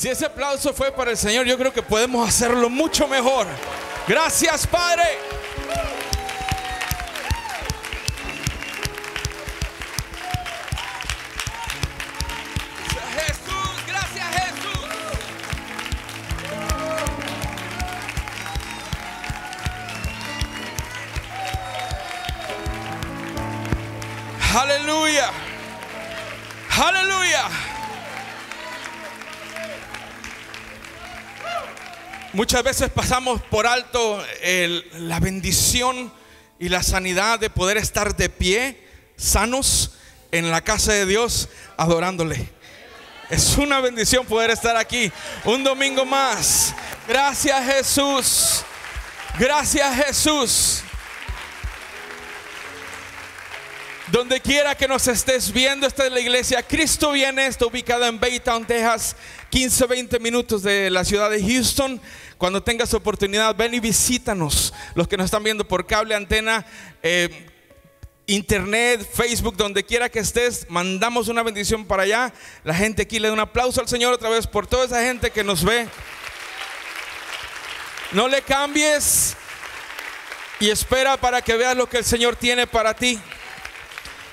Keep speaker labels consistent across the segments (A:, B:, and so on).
A: Si ese aplauso fue para el Señor, yo creo que podemos hacerlo mucho mejor. Gracias, Padre. Jesús, gracias, Jesús. Aleluya. Aleluya. Muchas veces pasamos por alto la bendición y la sanidad de poder estar de pie, sanos, en la casa de Dios, adorándole. Es una bendición poder estar aquí un domingo más. Gracias, Jesús. Gracias, Jesús. Donde quiera que nos estés viendo, esta es la iglesia Cristo Viene. Está ubicada en Baytown, Texas, 15-20 minutos de la ciudad de Houston. Cuando tengas oportunidad, ven y visítanos. Los que nos están viendo por cable, antena, internet, Facebook, donde quiera que estés, mandamos una bendición para allá. La gente aquí le da un aplauso al Señor otra vez por toda esa gente que nos ve. No le cambies y espera para que veas lo que el Señor tiene para ti.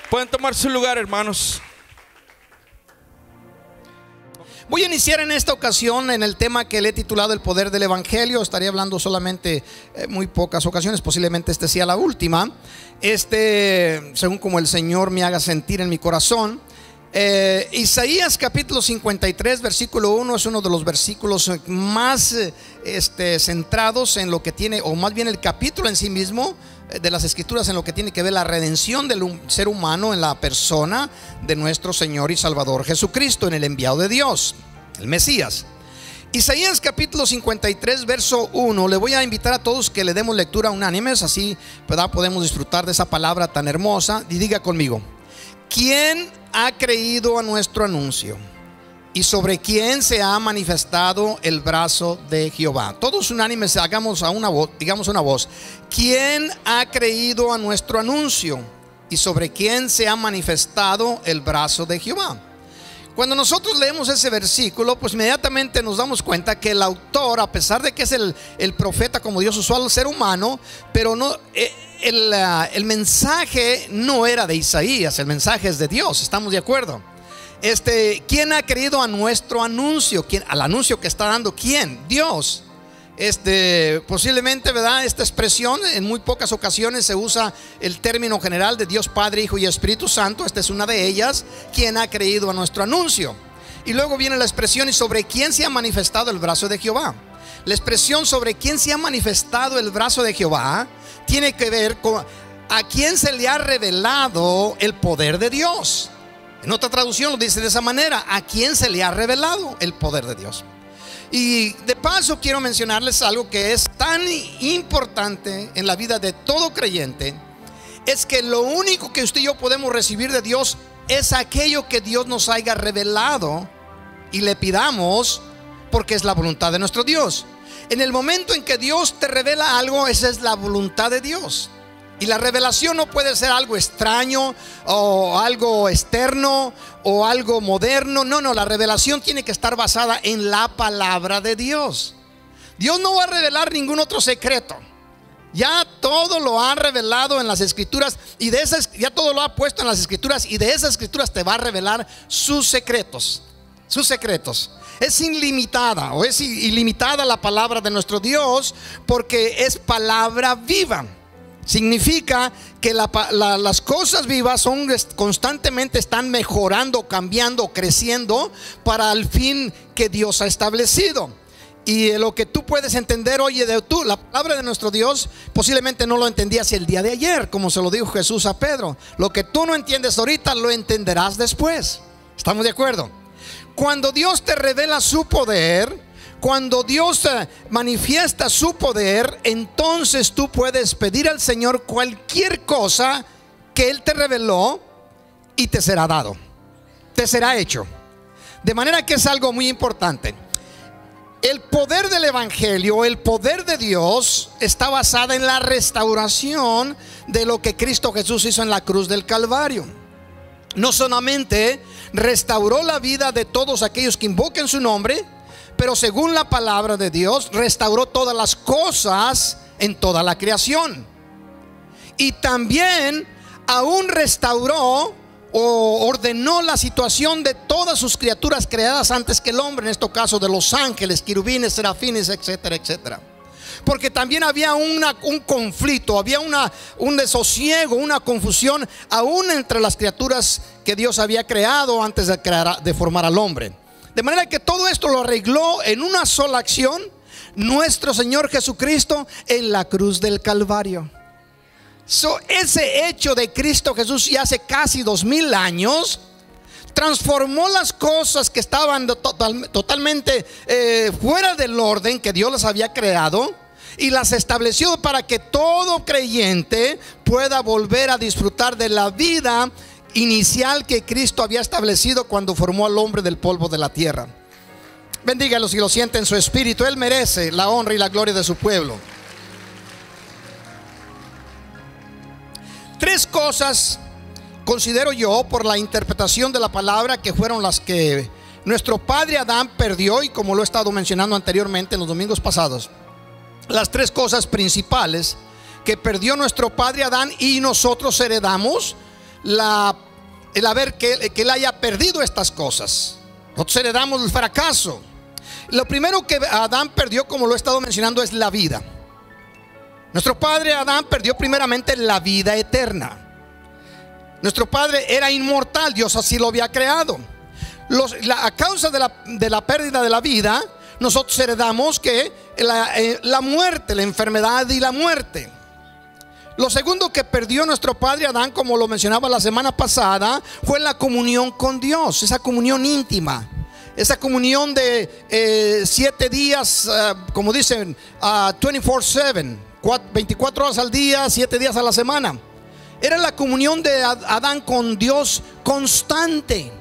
A: Pueden tomar su lugar, hermanos.
B: Voy a iniciar en esta ocasión en el tema que le he titulado El poder del evangelio. Estaré hablando solamente muy pocas ocasiones, posiblemente este sea la última. Según como el Señor me haga sentir en mi corazón. Isaías capítulo 53 versículo 1 es uno de los versículos más centrados en lo que tiene, o más bien el capítulo en sí mismo de las escrituras, en lo que tiene que ver la redención del ser humano en la persona de nuestro Señor y Salvador Jesucristo, en el enviado de Dios, el Mesías. Isaías capítulo 53 verso 1. Le voy a invitar a todos que le demos lectura unánimes, así podemos disfrutar de esa palabra tan hermosa. Y diga conmigo: ¿quién ha creído a nuestro anuncio? ¿Y sobre quién se ha manifestado el brazo de Jehová? Todos unánimes, hagamos a una voz, digamos una voz. ¿Quién ha creído a nuestro anuncio? ¿Y sobre quién se ha manifestado el brazo de Jehová? Cuando nosotros leemos ese versículo, pues inmediatamente nos damos cuenta que el autor, a pesar de que es el profeta como Dios usó al ser humano, pero no, el mensaje no era de Isaías, el mensaje es de Dios. ¿Estamos de acuerdo? ¿Quién ha creído a nuestro anuncio? Al anuncio que está dando, ¿quién? Dios. Posiblemente, ¿verdad? Esta expresión en muy pocas ocasiones se usa el término general de Dios Padre, Hijo y Espíritu Santo. Esta es una de ellas. ¿Quién ha creído a nuestro anuncio? Y luego viene la expresión: ¿y sobre quién se ha manifestado el brazo de Jehová? La expresión sobre quién se ha manifestado el brazo de Jehová tiene que ver con a quién se le ha revelado el poder de Dios. En otra traducción lo dice de esa manera: a quién se le ha revelado el poder de Dios. Y de paso quiero mencionarles algo que es tan importante en la vida de todo creyente. Es que lo único que usted y yo podemos recibir de Dios es aquello que Dios nos haya revelado y le pidamos, porque es la voluntad de nuestro Dios. En el momento en que Dios te revela algo, esa es la voluntad de Dios. Y la revelación no puede ser algo extraño o algo externo o algo moderno. No, la revelación tiene que estar basada en la palabra de Dios. Dios no va a revelar ningún otro secreto. Ya todo lo ha revelado en las escrituras, y de esas, ya todo lo ha puesto en las escrituras, y de esas escrituras te va a revelar sus secretos. Sus secretos. es ilimitada, o es ilimitada la palabra de nuestro Dios, porque es palabra viva. Significa que las cosas vivas constantemente están mejorando, cambiando, creciendo para el fin que Dios ha establecido. Y lo que tú puedes entender, oye, la palabra de nuestro Dios posiblemente no lo entendías el día de ayer, como se lo dijo Jesús a Pedro. Lo que tú no entiendes ahorita lo entenderás después. ¿Estamos de acuerdo? Cuando Dios te revela su poder, cuando Dios manifiesta su poder, entonces tú puedes pedir al Señor cualquier cosa que Él te reveló y te será dado, te será hecho. De manera que es algo muy importante. El poder del Evangelio, el poder de Dios, está basada en la restauración de lo que Cristo Jesús hizo en la cruz del Calvario. No solamente restauró la vida de todos aquellos que invoquen su nombre, pero según la palabra de Dios, restauró todas las cosas en toda la creación. Y también aún restauró o ordenó la situación de todas sus criaturas creadas antes que el hombre, en este caso de los ángeles, querubines, serafines, etcétera, etcétera. Porque también había un conflicto, había un desosiego, una confusión aún entre las criaturas que Dios había creado antes de formar al hombre. De manera que todo esto lo arregló en una sola acción nuestro Señor Jesucristo en la cruz del Calvario. Ese hecho de Cristo Jesús, y hace casi 2000 años, transformó las cosas que estaban totalmente fuera del orden que Dios las había creado, y las estableció para que todo creyente pueda volver a disfrutar de la vida inicial que Cristo había establecido cuando formó al hombre del polvo de la tierra. Bendígalo si lo siente en su espíritu. Él merece la honra y la gloria de su pueblo. Tres cosas considero yo, por la interpretación de la palabra, que fueron las que nuestro padre Adán perdió, y como lo he estado mencionando anteriormente en los domingos pasados, las tres cosas principales que perdió nuestro padre Adán y nosotros heredamos el haber que él haya perdido estas cosas. Nosotros heredamos el fracaso. Lo primero que Adán perdió, como lo he estado mencionando, es la vida. Nuestro padre Adán perdió primeramente la vida eterna. Nuestro padre era inmortal, Dios así lo había creado. A causa de la pérdida de la vida, nosotros heredamos que la muerte, la enfermedad y la muerte. Lo segundo que perdió nuestro padre Adán, como lo mencionaba la semana pasada, fue la comunión con Dios, esa comunión íntima, esa comunión de 7 días, como dicen, 24/7, 24 horas al día, 7 días a la semana. Era la comunión de Adán con Dios constante.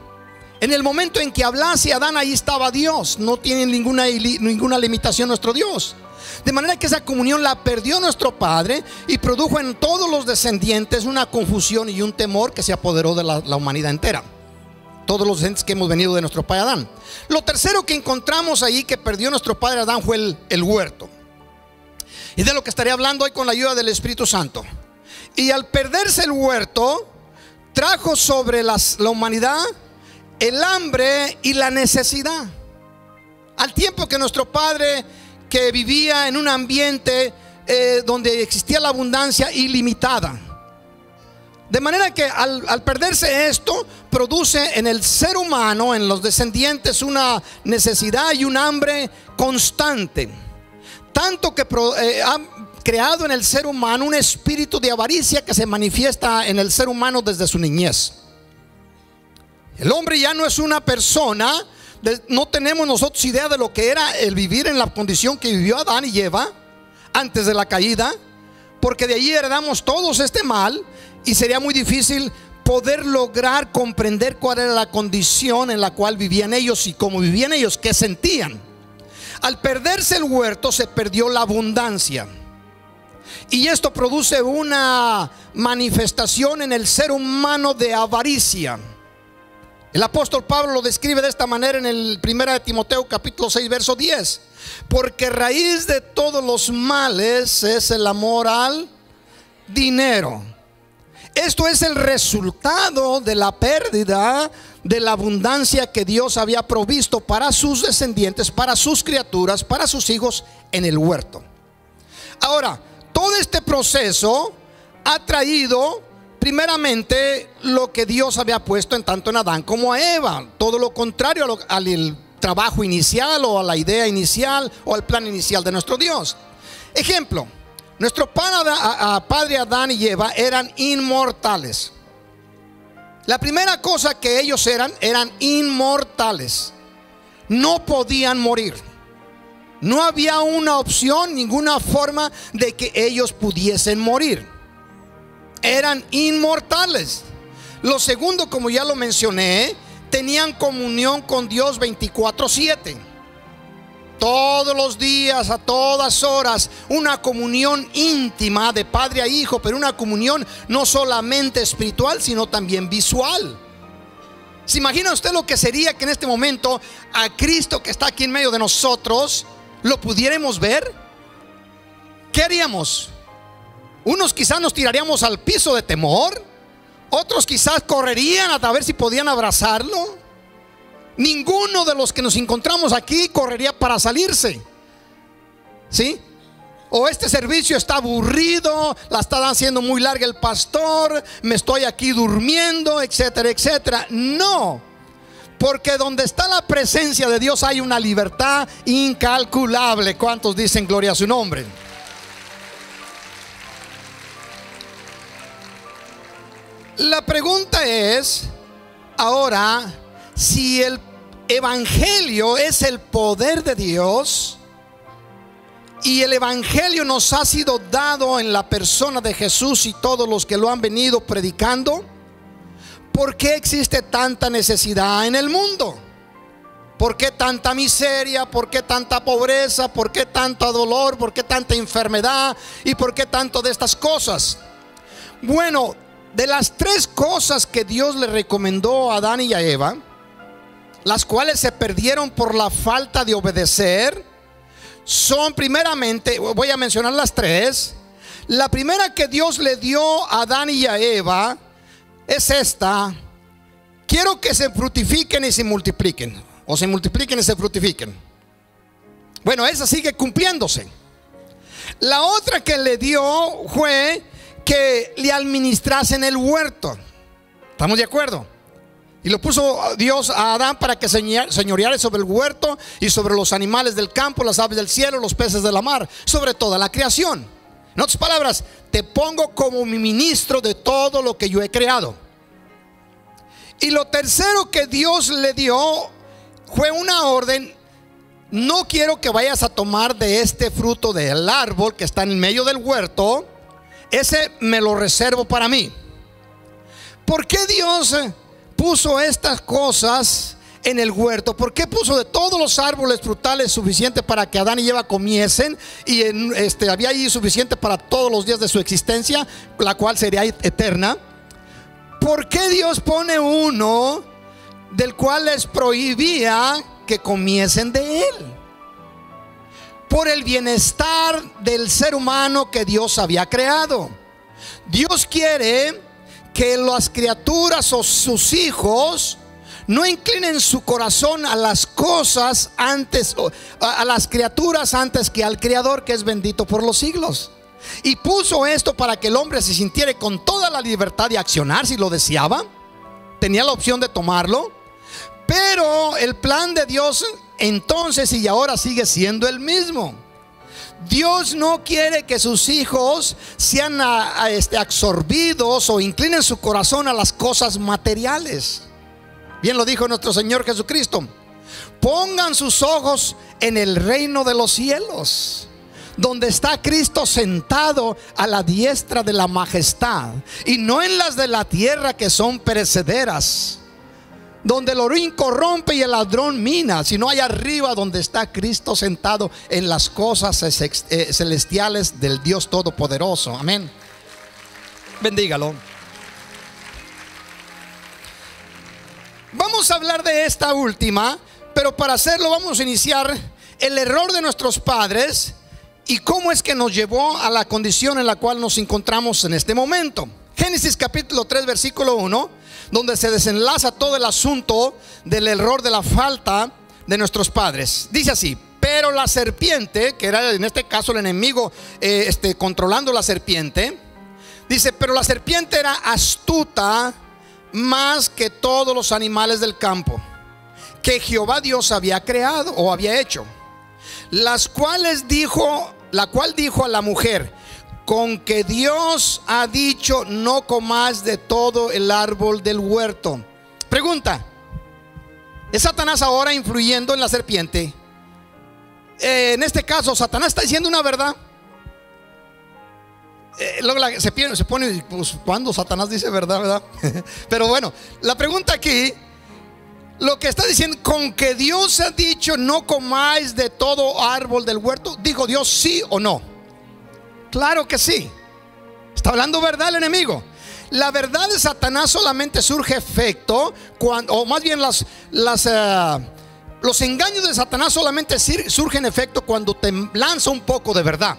B: En el momento en que hablase Adán, ahí estaba Dios. No tiene ninguna limitación nuestro Dios. De manera que esa comunión la perdió nuestro padre, y produjo en todos los descendientes una confusión y un temor que se apoderó de la humanidad entera. Todos los descendientes que hemos venido de nuestro padre Adán. Lo tercero que encontramos ahí que perdió nuestro padre Adán fue el huerto. Y de lo que estaré hablando hoy con la ayuda del Espíritu Santo. Y al perderse el huerto, trajo sobre la humanidad el hambre y la necesidad. Al tiempo que nuestro padre, que vivía en un ambiente donde existía la abundancia ilimitada. De manera que al perderse esto, produce en el ser humano, en los descendientes, una necesidad y un hambre constante. Tanto que ha creado en el ser humano un espíritu de avaricia que se manifiesta en el ser humano desde su niñez. El hombre ya no es una persona, no tenemos nosotros idea de lo que era el vivir en la condición que vivió Adán y Eva antes de la caída, porque de allí heredamos todos este mal, y sería muy difícil poder lograr comprender cuál era la condición en la cual vivían ellos y cómo vivían ellos, qué sentían. Al perderse el huerto, se perdió la abundancia, y esto produce una manifestación en el ser humano de avaricia. El apóstol Pablo lo describe de esta manera en el 1 de Timoteo capítulo 6 verso 10. Porque raíz de todos los males es el amor al dinero. Esto es el resultado de la pérdida de la abundancia que Dios había provisto para sus descendientes, para sus criaturas, para sus hijos en el huerto. Ahora, todo este proceso ha traído primeramente lo que Dios había puesto en tanto en Adán como a Eva. Todo lo contrario al trabajo inicial o a la idea inicial o al plan inicial de nuestro Dios. Ejemplo, nuestro padre Adán y Eva eran inmortales. La primera cosa que ellos eran inmortales. No podían morir. No había una opción, ninguna forma de que ellos pudiesen morir. Eran inmortales. Lo segundo, como ya lo mencioné, tenían comunión con Dios 24/7. Todos los días, a todas horas, una comunión íntima de padre a hijo, pero una comunión no solamente espiritual, sino también visual. ¿Se imagina usted lo que sería que en este momento a Cristo que está aquí en medio de nosotros lo pudiéramos ver? ¿Qué haríamos? Unos quizás nos tiraríamos al piso de temor, otros quizás correrían a ver si podían abrazarlo. Ninguno de los que nos encontramos aquí correría para salirse, ¿sí? O este servicio está aburrido, la está haciendo muy larga el pastor, me estoy aquí durmiendo, etcétera, etcétera. No, porque donde está la presencia de Dios hay una libertad incalculable. ¿Cuántos dicen gloria a su nombre? La pregunta es ahora, si el evangelio es el poder de Dios y el evangelio nos ha sido dado en la persona de Jesús y todos los que lo han venido predicando, ¿por qué existe tanta necesidad en el mundo? ¿Por qué tanta miseria? ¿Por qué tanta pobreza? ¿Por qué tanto dolor? ¿Por qué tanta enfermedad? ¿Y por qué tanto de estas cosas? Bueno, de las tres cosas que Dios le recomendó a Adán y a Eva, las cuales se perdieron por la falta de obedecer, son primeramente, voy a mencionar las tres. La primera que Dios le dio a Adán y a Eva es esta: quiero que se fructifiquen y se multipliquen, o se multipliquen y se fructifiquen. Bueno, esa sigue cumpliéndose. La otra que le dio fue que le administrasen el huerto. ¿Estamos de acuerdo? Y lo puso Dios a Adán para que señoreara sobre el huerto y sobre los animales del campo, las aves del cielo, los peces de la mar, sobre toda la creación. En otras palabras, te pongo como mi ministro de todo lo que yo he creado. Y lo tercero que Dios le dio fue una orden: no quiero que vayas a tomar de este fruto del árbol que está en medio del huerto, ese me lo reservo para mí. ¿Por qué Dios puso estas cosas en el huerto? ¿Por qué puso de todos los árboles frutales suficiente para que Adán y Eva comiesen? Y había allí suficiente para todos los días de su existencia, la cual sería eterna. ¿Por qué Dios pone uno del cual les prohibía que comiesen de él? Por el bienestar del ser humano que Dios había creado. Dios quiere que las criaturas o sus hijos no inclinen su corazón a las cosas antes, a las criaturas antes que al Creador, que es bendito por los siglos. Y puso esto para que el hombre se sintiera con toda la libertad de accionar si lo deseaba. Tenía la opción de tomarlo. Pero el plan de Dios entonces y ahora sigue siendo el mismo. Dios no quiere que sus hijos sean absorbidos o inclinen su corazón a las cosas materiales. Bien lo dijo nuestro Señor Jesucristo: pongan sus ojos en el reino de los cielos, donde está Cristo sentado a la diestra de la majestad, y no en las de la tierra, que son perecederas, donde el orín corrompe y el ladrón mina, sino allá arriba donde está Cristo sentado en las cosas celestiales del Dios Todopoderoso. Amén. Bendígalo. Vamos a hablar de esta última, pero para hacerlo vamos a iniciar el error de nuestros padres y cómo es que nos llevó a la condición en la cual nos encontramos en este momento. Génesis capítulo 3 versículo 1 donde se desenlaza todo el asunto del error, de la falta de nuestros padres. Dice así: pero la serpiente, que era en este caso el enemigo controlando la serpiente, dice, pero la serpiente era astuta más que todos los animales del campo que Jehová Dios había creado o había hecho, la cual dijo a la mujer: con que Dios ha dicho, no comas de todo el árbol del huerto. Pregunta: ¿es Satanás ahora influyendo en la serpiente? En este caso, Satanás está diciendo una verdad. Luego se pone, pues, ¿cuándo Satanás dice verdad, verdad? Pero bueno, la pregunta aquí, lo que está diciendo, con que Dios ha dicho, no comáis de todo árbol del huerto, ¿dijo Dios sí o no? Claro que sí. Está hablando verdad el enemigo. La verdad de Satanás solamente surge efecto cuando, o más bien los engaños de Satanás solamente surgen efecto cuando te lanza un poco de verdad,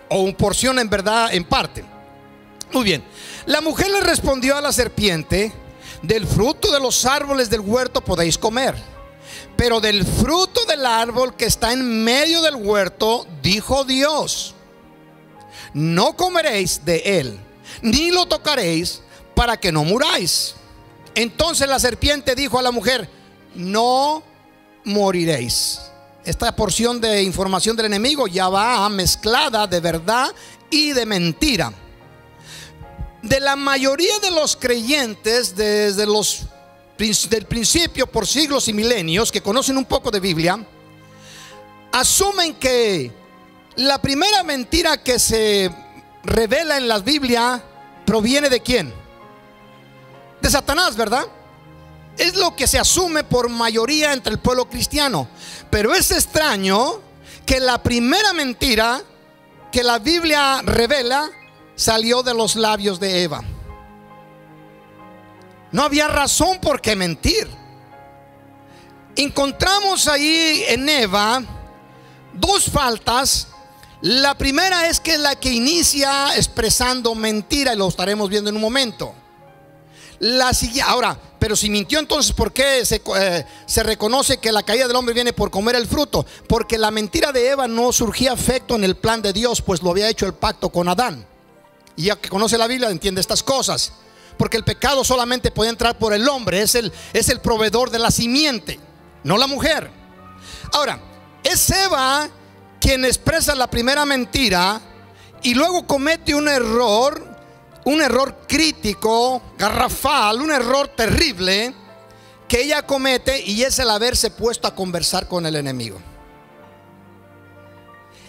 B: o una porción en verdad en parte. Muy bien. La mujer le respondió a la serpiente: del fruto de los árboles del huerto podéis comer, pero del fruto del árbol que está en medio del huerto, dijo Dios, no comeréis de él, ni lo tocaréis, para que no muráis. Entonces la serpiente dijo a la mujer: no moriréis. Esta porción de información del enemigo ya va mezclada de verdad y de mentira. De la mayoría de los creyentes desde del principio, por siglos y milenios, que conocen un poco de Biblia, asumen que la primera mentira que se revela en la Biblia proviene de ¿quién? De Satanás, ¿verdad? Es lo que se asume por mayoría entre el pueblo cristiano. Pero es extraño que la primera mentira que la Biblia revela salió de los labios de Eva. No había razón por qué mentir. Encontramos ahí en Eva dos faltas. La primera es que es la que inicia expresando mentira, y lo estaremos viendo en un momento. Ahora, pero si mintió, entonces ¿por qué se reconoce que la caída del hombre viene por comer el fruto? Porque la mentira de Eva no surgía efecto en el plan de Dios, pues lo había hecho el pacto con Adán. Y ya que conoce la Biblia entiende estas cosas, porque el pecado solamente puede entrar por el hombre. Es el proveedor de la simiente, no la mujer. Ahora, es Eva quien expresa la primera mentira y luego comete un error crítico, garrafal, un error terrible que ella comete, y es el haberse puesto a conversar con el enemigo.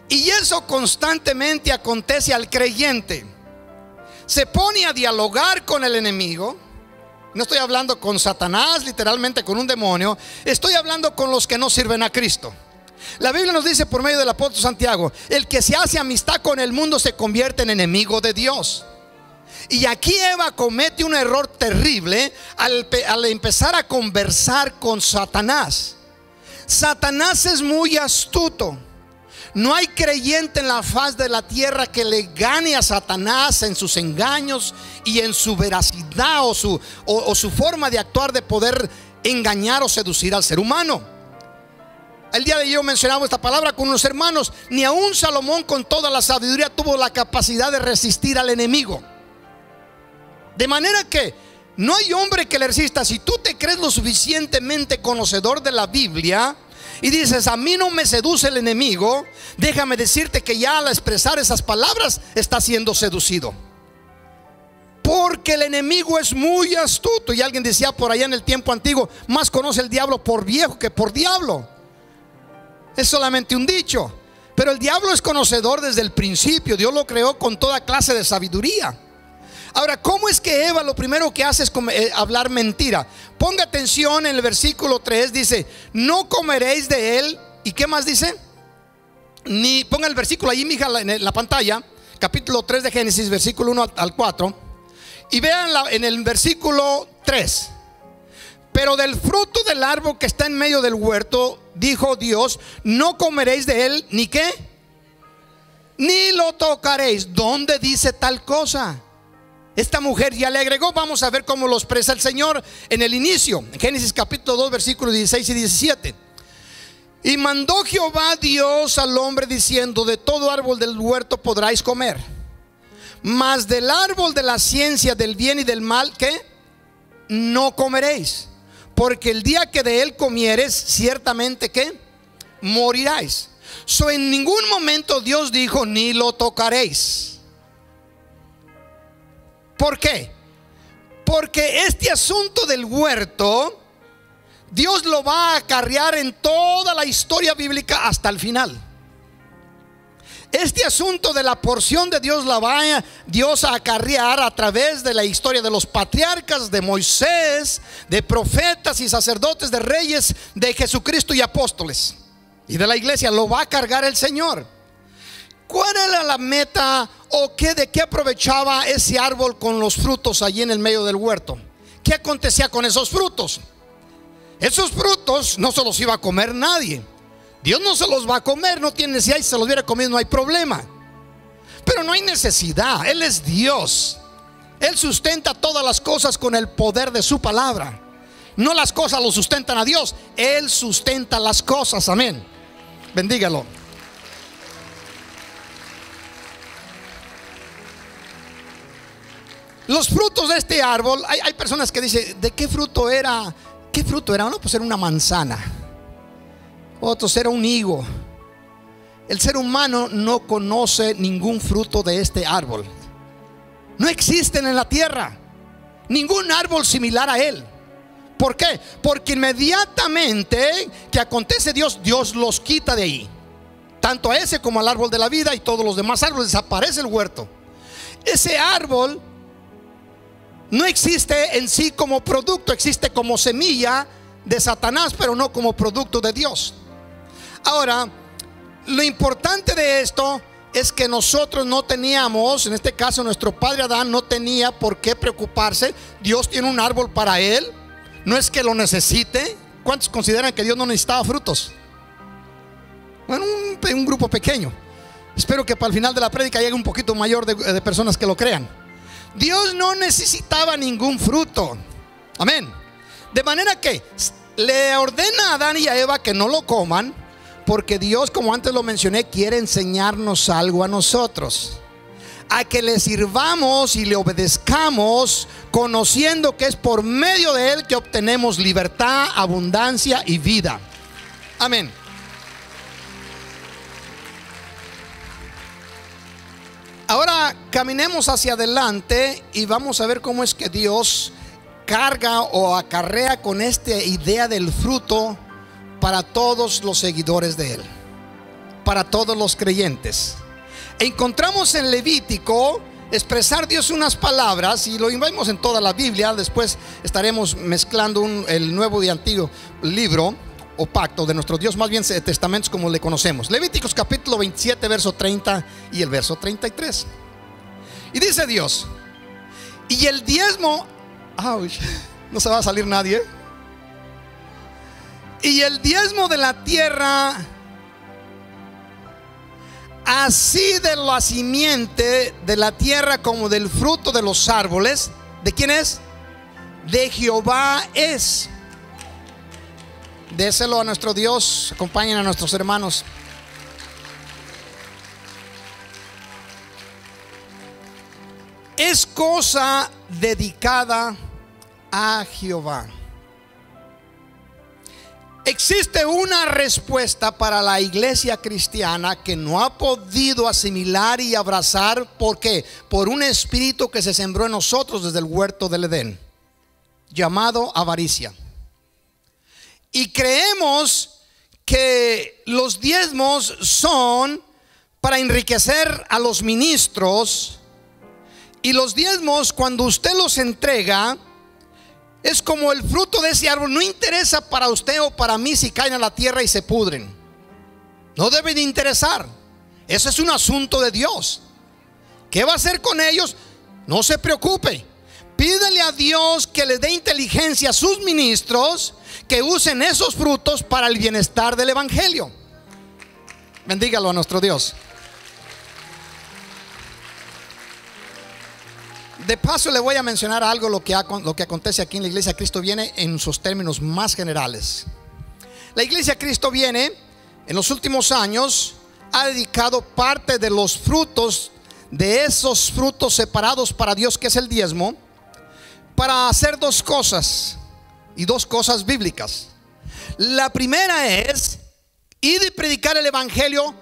B: Y eso constantemente acontece al creyente. Se pone a dialogar con el enemigo. No estoy hablando con Satanás, literalmente con un demonio. Estoy hablando con los que no sirven a Cristo. La Biblia nos dice por medio del apóstol Santiago: el que se hace amistad con el mundo se convierte en enemigo de Dios. Y aquí Eva comete un error terrible al empezar a conversar con Satanás. Satanás es muy astuto. No hay creyente en la faz de la tierra que le gane a Satanás en sus engaños y en su veracidad o su forma de actuar, de poder engañar o seducir al ser humano. El día de ayer mencionaba esta palabra con unos hermanos. Ni aún Salomón, con toda la sabiduría, tuvo la capacidad de resistir al enemigo. De manera que no hay hombre que le resista. Si tú te crees lo suficientemente conocedor de la Biblia y dices: a mí no me seduce el enemigo, déjame decirte que ya al expresar esas palabras está siendo seducido. Porque el enemigo es muy astuto. Y alguien decía por allá en el tiempo antiguo: más conoce el diablo por viejo que por diablo. Es solamente un dicho, pero el diablo es conocedor desde el principio. Dios lo creó con toda clase de sabiduría. Ahora, ¿cómo es que Eva lo primero que hace es hablar mentira? Ponga atención en el versículo 3, dice: no comeréis de él. ¿Y qué más dice? Ponga el versículo allí, mija, en la pantalla. Capítulo 3 de Génesis, versículo 1 al 4. Y vean en el versículo 3: pero del fruto del árbol que está en medio del huerto, dijo Dios, no comeréis de él, ¿ni qué? Ni lo tocaréis. ¿Dónde dice tal cosa? esta mujer ya le agregó. Vamos a ver cómo lo expresa el Señor en el inicio, en Génesis capítulo 2 versículos 16 y 17. Y mandó Jehová Dios al hombre diciendo: de todo árbol del huerto podráis comer, mas del árbol de la ciencia del bien y del mal, ¿qué? No comeréis, porque el día que de él comieres, ciertamente, ¿qué? Moriráis. En ningún momento Dios dijo: ni lo tocaréis. ¿Por qué? Porque este asunto del huerto, Dios lo va a acarrear en toda la historia bíblica hasta el final. Este asunto de la porción de Dios la va Dios a acarrear a través de la historia de los patriarcas, de Moisés, de profetas y sacerdotes, de reyes, de Jesucristo y apóstoles, y de la iglesia. Lo va a cargar el Señor. ¿Cuál era la meta o de qué aprovechaba ese árbol con los frutos allí en el medio del huerto? ¿Qué acontecía con esos frutos? Esos frutos no se los iba a comer nadie. Dios no se los va a comer, no tiene necesidad. Si se los hubiera comido no hay problema. Pero no hay necesidad, Él es Dios. Él sustenta todas las cosas con el poder de su palabra. No las cosas lo sustentan a Dios, Él sustenta las cosas, amén. Bendígalo. Los frutos de este árbol, hay personas que dicen: ¿de qué fruto era? ¿Qué fruto era? No, pues era una manzana. Otros era un higo. El ser humano no conoce ningún fruto de este árbol. No existen en la tierra ningún árbol similar a él. ¿Por qué? Porque inmediatamente que acontece Dios los quita de ahí. Tanto a ese como al árbol de la vida y todos los demás árboles, desaparece el huerto. Ese árbol no existe en sí como producto, existe como semilla de Satanás, pero no como producto de Dios. Ahora, lo importante de esto es que nosotros no teníamos, en este caso nuestro padre Adán no tenía por qué preocuparse. Dios tiene un árbol para él, no es que lo necesite. ¿Cuántos consideran que Dios no necesitaba frutos? Bueno, un grupo pequeño. Espero que para el final de la prédica llegue un poquito mayor de personas que lo crean. Dios no necesitaba ningún fruto, amén. De manera que le ordena a Adán y a Eva que no lo coman, porque Dios, como antes lo mencioné, quiere enseñarnos algo a nosotros, a que le sirvamos y le obedezcamos, conociendo que es por medio de él que obtenemos libertad, abundancia y vida, amén. Ahora caminemos hacia adelante y vamos a ver cómo es que Dios carga o acarrea con esta idea del fruto para todos los seguidores de él, para todos los creyentes. Encontramos en Levítico expresar Dios unas palabras, y lo vemos en toda la Biblia. Después estaremos mezclando el nuevo y antiguo libro o pacto de nuestro Dios, más bien testamentos como le conocemos. Levíticos capítulo 27 verso 30 y el verso 33. Y dice Dios: y el diezmo, no se va a salir nadie. Y el diezmo de la tierra, así de la simiente de la tierra como del fruto de los árboles, ¿de quién es? De Jehová es. Déselo a nuestro Dios. Acompañen a nuestros hermanos. Es cosa dedicada a Jehová. Existe una respuesta para la iglesia cristiana que no ha podido asimilar y abrazar. ¿Por qué? Por un espíritu que se sembró en nosotros desde el huerto del Edén, llamado avaricia. Y creemos que los diezmos son para enriquecer a los ministros. Y los diezmos, cuando usted los entrega, es como el fruto de ese árbol. No interesa para usted o para mí si caen a la tierra y se pudren. No debe de interesar. Eso es un asunto de Dios. ¿Qué va a hacer con ellos? No se preocupe. Pídele a Dios que le dé inteligencia a sus ministros, que usen esos frutos para el bienestar del evangelio. Bendígalo a nuestro Dios. De paso le voy a mencionar algo lo que acontece aquí en la Iglesia Cristo Viene en sus términos más generales. La Iglesia Cristo Viene en los últimos años ha dedicado parte de los frutos, de esos frutos separados para Dios, que es el diezmo, para hacer dos cosas, y dos cosas bíblicas. La primera es ir y predicar el evangelio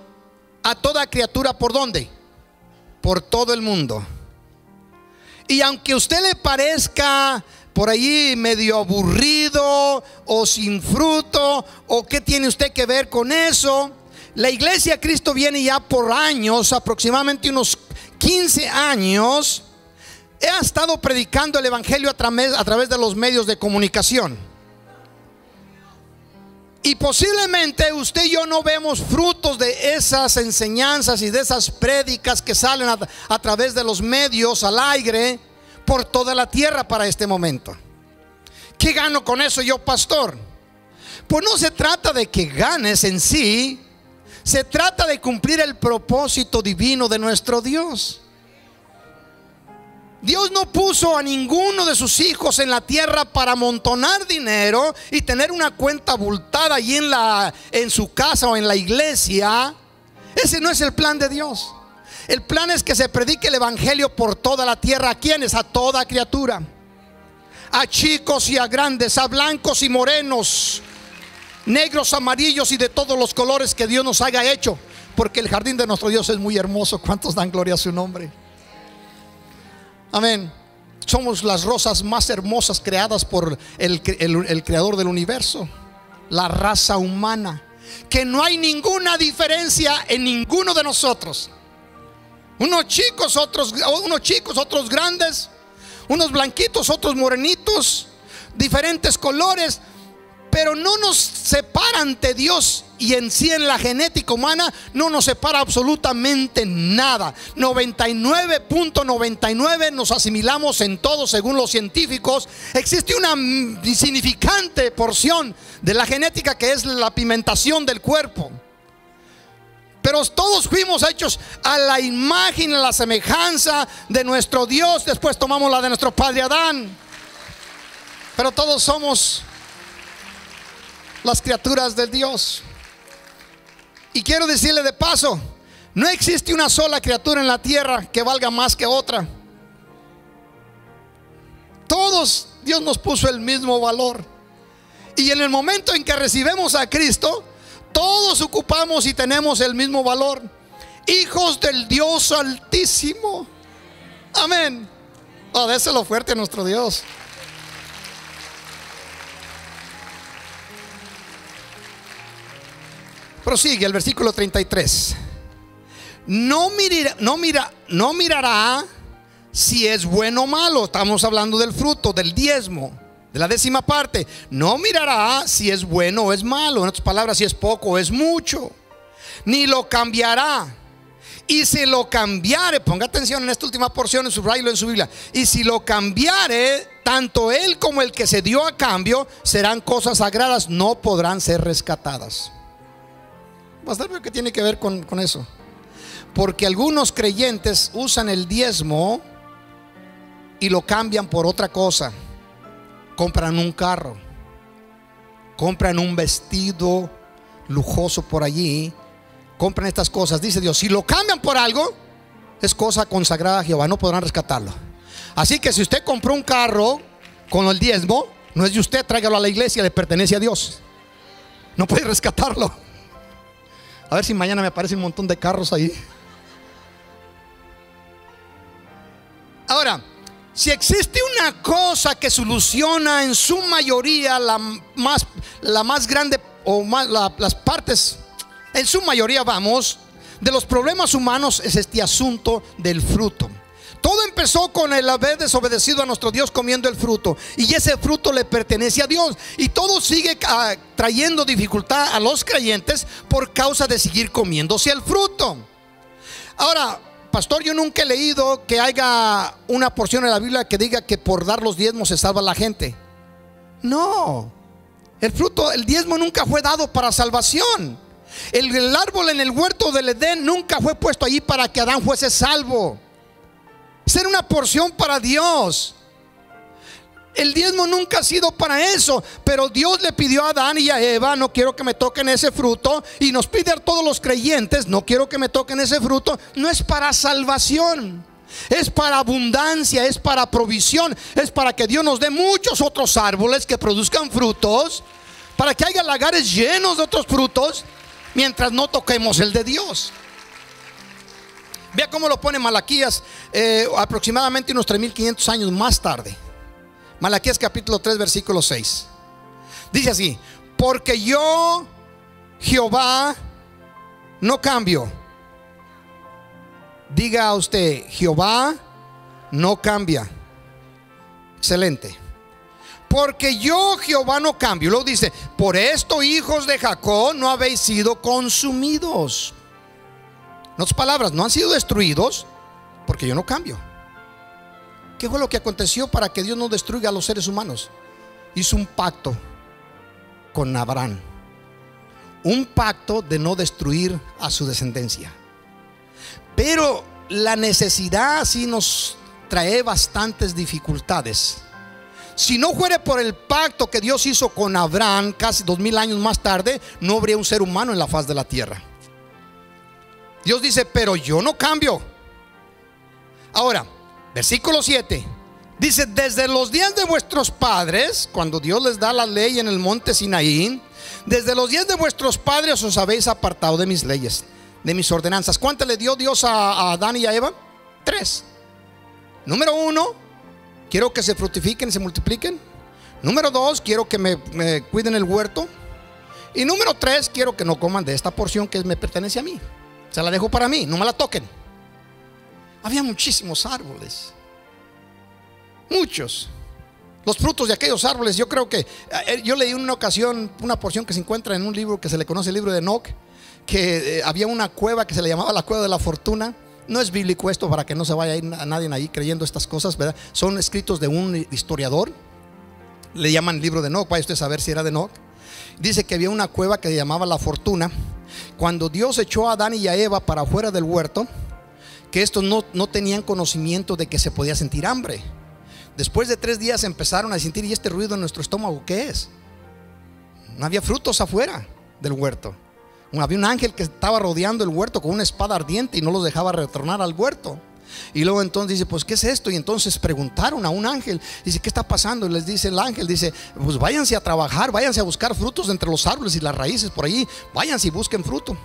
B: a toda criatura. ¿Por dónde? Por todo el mundo. Y aunque a usted le parezca por ahí medio aburrido o sin fruto, o qué tiene usted que ver con eso, la Iglesia Cristo Viene ya por años, aproximadamente unos 15 años, ha estado predicando el evangelio a través de los medios de comunicación. Y posiblemente usted y yo no vemos frutos de esas enseñanzas y de esas prédicas que salen a través de los medios al aire por toda la tierra para este momento. ¿Qué gano con eso yo, pastor? Pues no se trata de que ganes en sí, se trata de cumplir el propósito divino de nuestro Dios. Dios no puso a ninguno de sus hijos en la tierra para amontonar dinero y tener una cuenta abultada allí en su casa o en la iglesia. Ese no es el plan de Dios. El plan es que se predique el evangelio por toda la tierra. ¿A quiénes? A toda criatura, a chicos y a grandes, a blancos y morenos, negros, amarillos y de todos los colores que Dios nos haya hecho, porque el jardín de nuestro Dios es muy hermoso. ¿Cuántos dan gloria a su nombre? Amén. Somos las rosas más hermosas creadas por el creador del universo, la raza humana, que no hay ninguna diferencia en ninguno de nosotros. Unos chicos, otros grandes, unos blanquitos, otros morenitos, diferentes colores, pero no nos separa ante Dios. Y en sí, en la genética humana no nos separa absolutamente nada. 99.99 nos asimilamos en todo, según los científicos. Existe una insignificante porción de la genética que es la pigmentación del cuerpo, pero todos fuimos hechos a la imagen, a la semejanza de nuestro Dios. Después tomamos la de nuestro padre Adán, pero todos somos las criaturas de Dios. Y quiero decirle de paso, no existe una sola criatura en la tierra que valga más que otra. Todos, Dios nos puso el mismo valor. Y en el momento en que recibimos a Cristo, todos ocupamos y tenemos el mismo valor. Hijos del Dios Altísimo. Amén. Oh, déselo fuerte a nuestro Dios. Prosigue el versículo 33. No mirará si es bueno o malo. Estamos hablando del fruto, del diezmo, de la 10ª parte. No mirará si es bueno o es malo. En otras palabras, si es poco o es mucho. Ni lo cambiará. Y si lo cambiare, ponga atención en esta última porción, subrayelo en su Biblia. Y si lo cambiare, tanto él como el que se dio a cambio serán cosas sagradas, no podrán ser rescatadas. Pastor, ¿qué tiene que ver con eso? Porque algunos creyentes usan el diezmo y lo cambian por otra cosa. Compran un carro, compran un vestido lujoso por allí, compran estas cosas. Dice Dios, si lo cambian por algo, es cosa consagrada a Jehová, no podrán rescatarlo. Así que si usted compró un carro con el diezmo, no es de usted, tráigalo a la iglesia, le pertenece a Dios. No puede rescatarlo. A ver si mañana me aparece un montón de carros ahí. Ahora, si existe una cosa que soluciona en su mayoría la más grande o más, las partes, en su mayoría vamos, de los problemas humanos, es este asunto del fruto. Todo empezó con el haber desobedecido a nuestro Dios comiendo el fruto, y ese fruto le pertenece a Dios. Y todo sigue trayendo dificultad a los creyentes por causa de seguir comiéndose el fruto. Ahora, pastor, yo nunca he leído que haya una porción en la Biblia que diga que por dar los diezmos se salva la gente. No, el fruto, el diezmo nunca fue dado para salvación. El árbol en el huerto del Edén nunca fue puesto allí para que Adán fuese salvo. ser una porción para Dios. El diezmo nunca ha sido para eso, pero Dios le pidió a Adán y a Eva: no quiero que me toquen ese fruto. Y nos pide a todos los creyentes: no quiero que me toquen ese fruto. No es para salvación, es para abundancia, es para provisión, es para que Dios nos dé muchos otros árboles que produzcan frutos, para que haya lagares llenos de otros frutos, mientras no toquemos el de Dios. Vea cómo lo pone Malaquías, aproximadamente unos 3500 años más tarde. Malaquías capítulo 3 versículo 6. Dice así: porque yo, Jehová, no cambio. Diga usted: Jehová no cambia. Excelente. Porque yo, Jehová, no cambio. Luego dice: por esto, hijos de Jacob, no habéis sido consumidos. En otras palabras, no han sido destruidos porque yo no cambio. ¿Qué fue lo que aconteció para que Dios no destruya a los seres humanos? Hizo un pacto con Abraham, un pacto de no destruir a su descendencia. Pero la necesidad sí nos trae bastantes dificultades. Si no fuera por el pacto que Dios hizo con Abraham casi 2000 años más tarde, no habría un ser humano en la faz de la tierra. Dios dice: pero yo no cambio. Ahora, versículo 7 dice: desde los días de vuestros padres, cuando Dios les da la ley en el monte Sinaí, desde los días de vuestros padres os habéis apartado de mis leyes, de mis ordenanzas. ¿Cuántas le dio Dios a Adán y a Eva? 3. Número 1, quiero que se fructifiquen y se multipliquen. Número 2, quiero que me cuiden el huerto. Y número 3, quiero que no coman de esta porción que me pertenece a mí. Se la dejo para mí, no me la toquen. Había muchísimos árboles, muchos. Los frutos de aquellos árboles, yo creo que yo leí en una ocasión una porción que se encuentra en un libro que se le conoce, el libro de Enoch, que había una cueva que se le llamaba la cueva de la fortuna. No es bíblico esto, para que no se vaya a ir a nadie ahí creyendo estas cosas, ¿verdad? Son escritos de un historiador. Le llaman el libro de Enoch, vaya usted a saber si era de Enoch. Dice que había una cueva que se llamaba la fortuna. Cuando Dios echó a Adán y a Eva para afuera del huerto, que estos no tenían conocimiento de que se podía sentir hambre. Después de 3 días empezaron a sentir: ¿y este ruido en nuestro estómago qué es? No había frutos afuera del huerto. Había un ángel que estaba rodeando el huerto con una espada ardiente y no los dejaba retornar al huerto. Y luego entonces dice: pues ¿qué es esto? Y entonces preguntaron a un ángel. Dice: ¿qué está pasando? Y les dice el ángel, dice: pues váyanse a trabajar, váyanse a buscar frutos entre los árboles y las raíces por ahí, váyanse y busquen fruto.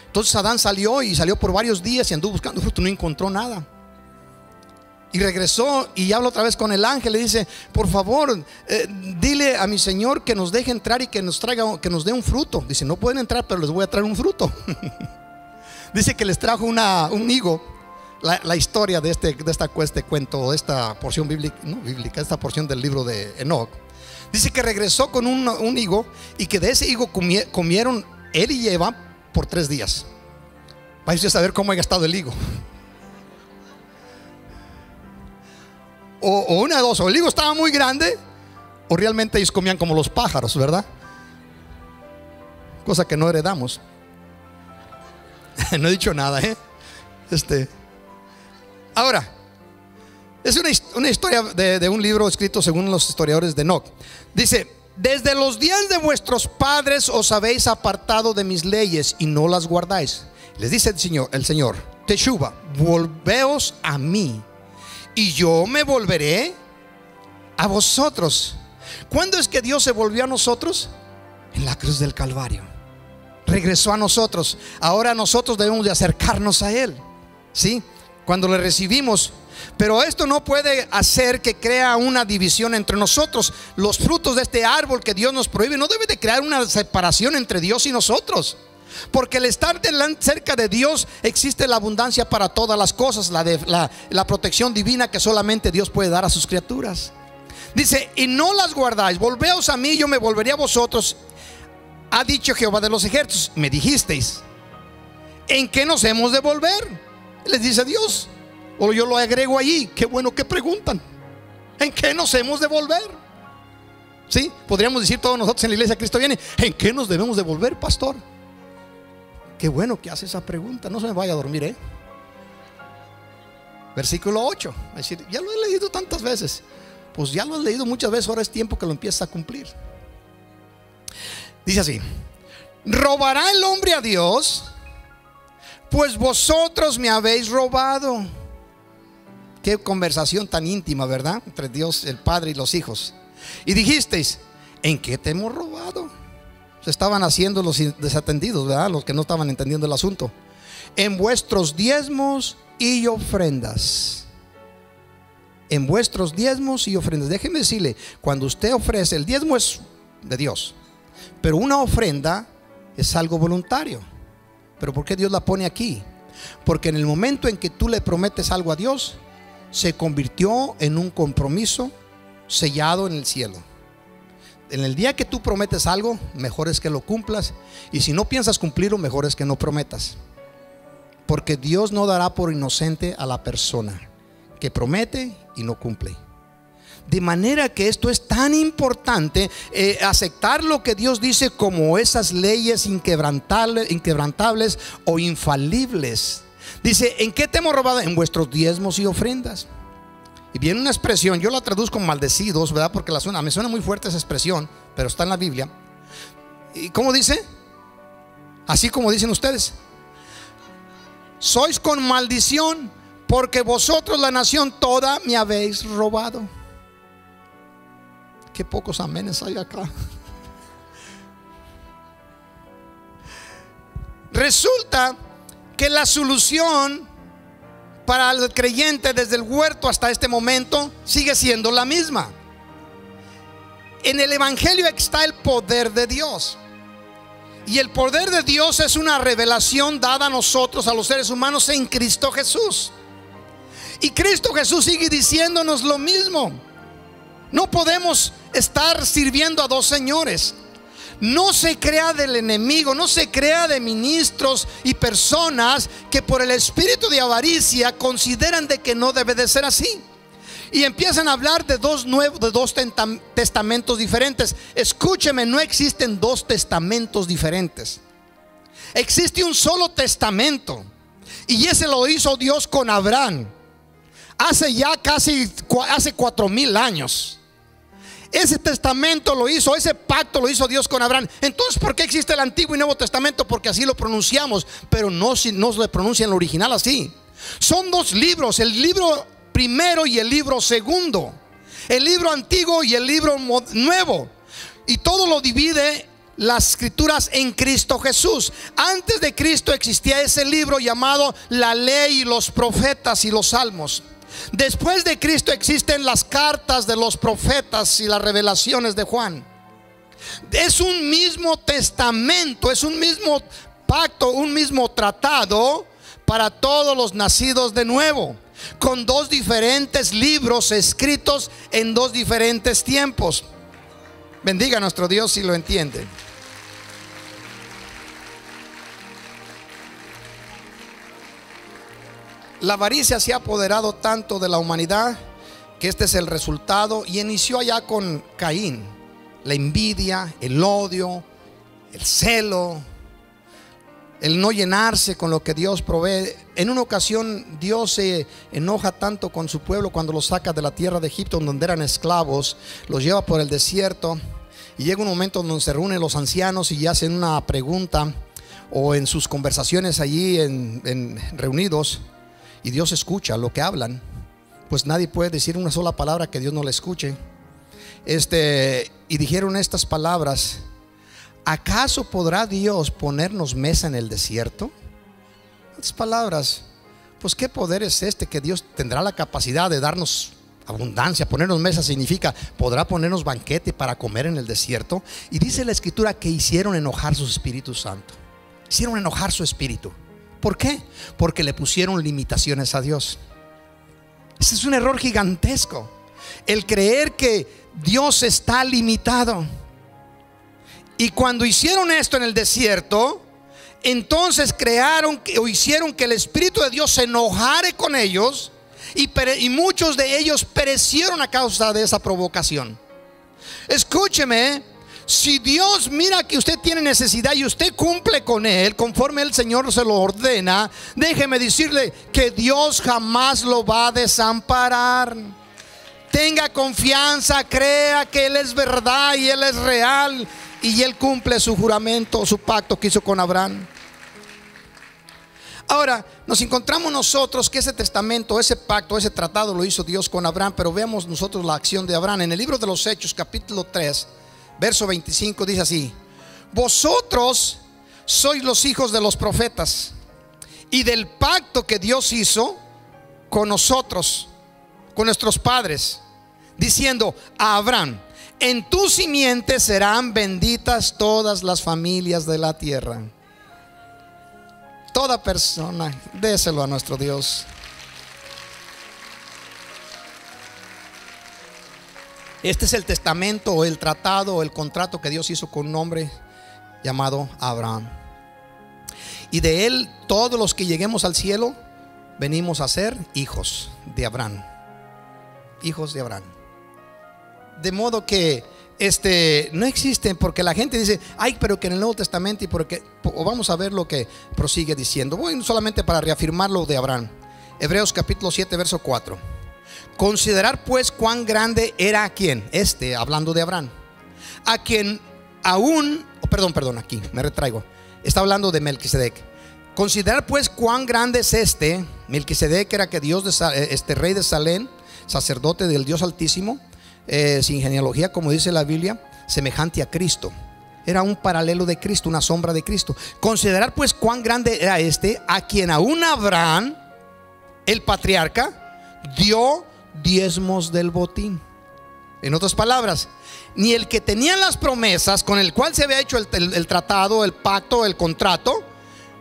B: Entonces Adán salió por varios días y anduvo buscando fruto, no encontró nada. Y regresó y habla otra vez con el ángel. Le dice: por favor, dile a mi señor que nos deje entrar y que nos dé un fruto. Dice: no pueden entrar, pero les voy a traer un fruto. Dice que les trajo un higo. La historia de este cuento, de esta porción bíblica, no bíblica, esta porción del libro de Enoch. Dice que regresó con un higo, y que de ese higo comieron él y Eva por 3 días. Vaya usted a saber cómo ha gastado el higo. O una de dos: o el higo estaba muy grande, o realmente ellos comían como los pájaros, ¿verdad? Cosa que no heredamos. No he dicho nada, Ahora, es una historia de un libro escrito según los historiadores de Enoch. Dice: desde los días de vuestros padres os habéis apartado de mis leyes y no las guardáis. Les dice el Señor: Teshuva, volveos a mí y yo me volveré a vosotros. ¿Cuándo es que Dios se volvió a nosotros? En la cruz del Calvario. Regresó a nosotros. Ahora nosotros debemos de acercarnos a Él, ¿sí? Cuando le recibimos. Pero esto no puede hacer que crea una división entre nosotros. Los frutos de este árbol que Dios nos prohíbe no debe de crear una separación entre Dios y nosotros. Porque al estar cerca de Dios existe la abundancia para todas las cosas, la protección divina que solamente Dios puede dar a sus criaturas. Dice: y no las guardáis, volveos a mí, yo me volveré a vosotros. Ha dicho Jehová de los ejércitos. Me dijisteis: ¿en qué nos hemos de volver? Les dice Dios. O yo lo agrego allí. Qué bueno que preguntan: ¿en qué nos hemos de volver? ¿Sí? Podríamos decir todos nosotros en la iglesia Cristo viene: ¿en qué nos debemos de volver, pastor? Qué bueno que hace esa pregunta. No se me vaya a dormir, Versículo 8. Es decir, ya lo he leído tantas veces. Pues ya lo has leído muchas veces, ahora es tiempo que lo empieces a cumplir. Dice así: ¿robará el hombre a Dios? Pues vosotros me habéis robado. Qué conversación tan íntima, ¿verdad? Entre Dios, el Padre y los hijos. Y dijisteis: ¿en qué te hemos robado? Se estaban haciendo los desatendidos, ¿verdad? Los que no estaban entendiendo el asunto. En vuestros diezmos y ofrendas. En vuestros diezmos y ofrendas. Déjeme decirle, cuando usted ofrece, el diezmo es de Dios, pero una ofrenda es algo voluntario. ¿Pero por qué Dios la pone aquí? Porque en el momento en que tú le prometes algo a Dios, se convirtió en un compromiso sellado en el cielo. En el día que tú prometes algo, mejor es que lo cumplas. Y si no piensas cumplirlo, mejor es que no prometas. Porque Dios no dará por inocente a la persona que promete y no cumple. De manera que esto es tan importante, aceptar lo que Dios dice como esas leyes inquebrantables o infalibles. Dice: ¿en qué te hemos robado? En vuestros diezmos y ofrendas. Y viene una expresión, yo la traduzco maldecidos, ¿verdad? Porque me suena muy fuerte esa expresión, pero está en la Biblia. ¿Y cómo dice? Así como dicen ustedes: sois con maldición, porque vosotros, la nación toda, me habéis robado. Qué pocos amenes hay acá. Resulta que la solución para el creyente desde el huerto hasta este momento sigue siendo la misma. En el evangelio está el poder de Dios. Y el poder de Dios es una revelación dada a nosotros, a los seres humanos, en Cristo Jesús. Y Cristo Jesús sigue diciéndonos lo mismo. No podemos estar sirviendo a dos señores. No se crea del enemigo, no se crea de ministros y personas que por el espíritu de avaricia consideran de que no debe de ser así. Y empiezan a hablar de dos testamentos diferentes. Escúcheme, no existen dos testamentos diferentes. Existe un solo testamento, y ese lo hizo Dios con Abraham hace 4,000 años. Ese testamento lo hizo, ese pacto lo hizo Dios con Abraham. Entonces, ¿por qué existe el Antiguo y Nuevo Testamento? Porque así lo pronunciamos, pero no se pronuncia en el original así. Son dos libros, el libro primero y el libro segundo, el libro antiguo y el libro nuevo. Y todo lo divide las escrituras en Cristo Jesús. Antes de Cristo existía ese libro llamado la ley y los profetas y los salmos. Después de Cristo existen las cartas de los profetas y las revelaciones de Juan. Es un mismo testamento, es un mismo pacto, un mismo tratado para todos los nacidos de nuevo, con dos diferentes libros escritos en dos diferentes tiempos. Bendiga a nuestro Dios si lo entiende. La avaricia se ha apoderado tanto de la humanidad que este es el resultado, y inició allá con Caín. La envidia, el odio, el celo, el no llenarse con lo que Dios provee. En una ocasión Dios se enoja tanto con su pueblo cuando los saca de la tierra de Egipto, donde eran esclavos, los lleva por el desierto, y llega un momento donde se reúnen los ancianos y hacen una pregunta, o en sus conversaciones allí reunidos, y Dios escucha lo que hablan. Pues nadie puede decir una sola palabra que Dios no le escuche. Y dijeron estas palabras: ¿acaso podrá Dios ponernos mesa en el desierto? Estas palabras, pues qué poder es este que Dios tendrá la capacidad de darnos abundancia. Ponernos mesa significa, podrá ponernos banquete para comer en el desierto. Y dice la escritura que hicieron enojar su Espíritu Santo. Hicieron enojar su espíritu. ¿Por qué? Porque le pusieron limitaciones a Dios. Ese es un error gigantesco, el creer que Dios está limitado. Y cuando hicieron esto en el desierto, entonces hicieron que el Espíritu de Dios se enojara con ellos, y muchos de ellos perecieron a causa de esa provocación. Escúcheme, Si Dios mira que usted tiene necesidad y usted cumple con Él conforme el Señor se lo ordena, déjeme decirle que Dios jamás lo va a desamparar. Tenga confianza, crea que Él es verdad y Él es real, y Él cumple su juramento, su pacto que hizo con Abraham. Ahora, nos encontramos nosotros que ese testamento, ese pacto, ese tratado lo hizo Dios con Abraham, pero veamos nosotros la acción de Abraham. En el libro de los Hechos, capítulo 3, verso 25, dice así: vosotros sois los hijos de los profetas y del pacto que Dios hizo con nosotros, con nuestros padres, diciendo a Abraham: en tu simiente serán benditas todas las familias de la tierra. Toda persona, déselo a nuestro Dios. Este es el testamento o el tratado o el contrato que Dios hizo con un hombre llamado Abraham. Y de él todos los que lleguemos al cielo venimos a ser hijos de Abraham. Hijos de Abraham. De modo que no existen, porque la gente dice: ay, pero que en el Nuevo Testamento, y porque, o vamos a ver lo que prosigue diciendo. Voy solamente para reafirmar lo de Abraham. Hebreos capítulo 7, verso 4. Considerar pues cuán grande era a quien, hablando de Abraham, a quien aún, perdón, aquí me retraigo, está hablando de Melquisedec. Considerar pues cuán grande es Melquisedec, era que Dios rey de Salem, sacerdote del Dios Altísimo, sin genealogía, como dice la Biblia, semejante a Cristo. Era un paralelo de Cristo, una sombra de Cristo. Considerar pues cuán grande era a quien aún Abraham, el patriarca, dio diezmos del botín. En otras palabras, ni el que tenía las promesas con el cual se había hecho el tratado, el pacto, el contrato,